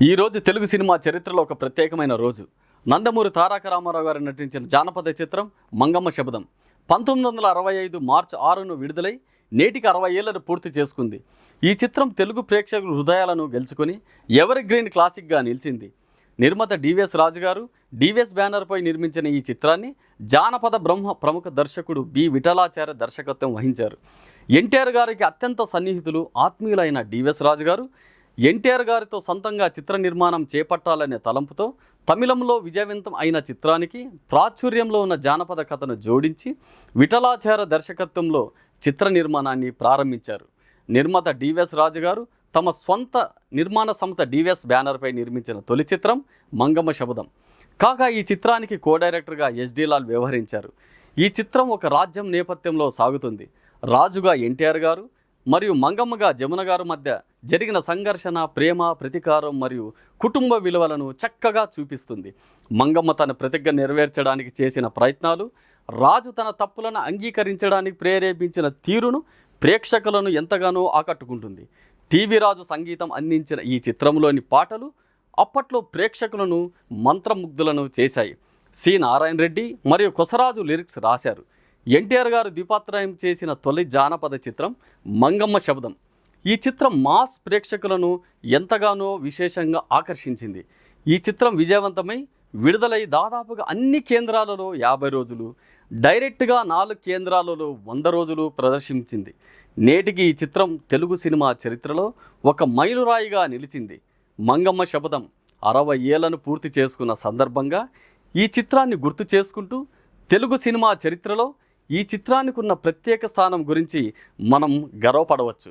ఈరోజు తెలుగు సినిమా చరిత్రలో ఒక ప్రత్యేకమైన రోజు. నందమూరి తారక రామారావు గారు నటించిన జానపద చిత్రం మంగమ్మ శబదం 1965 మార్చి 6ను విడుదలై నేటికి 60 ఏళ్లను పూర్తి చేసుకుంది. ఈ చిత్రం తెలుగు ప్రేక్షకుల హృదయాలను గెలుచుకొని ఎవర్ గ్రీన్ క్లాసిక్గా నిలిచింది. నిర్మాత డివిఎస్ రాజు గారు డివిఎస్ బ్యానర్పై నిర్మించిన ఈ చిత్రాన్ని జానపద బ్రహ్మ ప్రముఖ దర్శకుడు బి విఠలాచార్య దర్శకత్వం వహించారు. ఎన్టీఆర్ గారికి అత్యంత సన్నిహితులు, ఆత్మీయులైన డివిఎస్ రాజు గారు ఎన్టీఆర్ గారితో సొంతంగా చిత్ర నిర్మాణం చేపట్టాలనే తలంపుతో తమిళంలో విజయవంతం అయిన చిత్రానికి ప్రాచుర్యంలో ఉన్న జానపద కథను జోడించి విఠలాచార్య దర్శకత్వంలో చిత్ర నిర్మాణాన్ని ప్రారంభించారు. నిర్మాత డివిఎస్ రాజు గారు తమ స్వంత నిర్మాణ సంస్థ డివిఎస్ బ్యానర్పై నిర్మించిన తొలి చిత్రం మంగమ్మ శబదం. కాగా ఈ చిత్రానికి కో డైరెక్టర్గా ఎస్డి లాల్ వ్యవహరించారు. ఈ చిత్రం ఒక రాజ్యం నేపథ్యంలో సాగుతుంది. రాజుగా ఎన్టీఆర్ గారు మరియు మంగమ్మగా జమున గారు మధ్య జరిగిన సంఘర్షణ, ప్రేమ, ప్రతీకారం మరియు కుటుంబ విలువలను చక్కగా చూపిస్తుంది. మంగమ్మ తన ప్రతిజ్ఞ నెరవేర్చడానికి చేసిన ప్రయత్నాలు, రాజు తన తప్పులను అంగీకరించడానికి ప్రేరేపించిన తీరును ప్రేక్షకులను ఎంతగానో ఆకట్టుకుంటుంది. టీవీ రాజు సంగీతం అందించిన ఈ చిత్రంలోని పాటలు అప్పట్లో ప్రేక్షకులను మంత్రముగ్ధులను చేశాయి. సి నారాయణ రెడ్డి మరియు కొసరాజు లిరిక్స్ రాశారు. ఎన్టీఆర్ గారు ద్విపాత్రయం చేసిన తొలి జానపద చిత్రం మంగమ్మ శబదం. ఈ చిత్రం మాస్ ప్రేక్షకులను ఎంతగానో విశేషంగా ఆకర్షించింది. ఈ చిత్రం విజయవంతమై విడుదలై దాదాపుగా అన్ని కేంద్రాలలో 50 రోజులు, డైరెక్ట్గా 4 కేంద్రాలలో 100 రోజులు ప్రదర్శించింది. నేటికి ఈ చిత్రం తెలుగు సినిమా చరిత్రలో ఒక మైలురాయిగా నిలిచింది. మంగమ్మ శబదం 60 ఏళ్లను పూర్తి చేసుకున్న సందర్భంగా ఈ చిత్రాన్ని గుర్తు చేసుకుంటూ తెలుగు సినిమా చరిత్రలో ఈ చిత్రానికి ఉన్న ప్రత్యేక స్థానం గురించి మనం గర్వపడవచ్చు.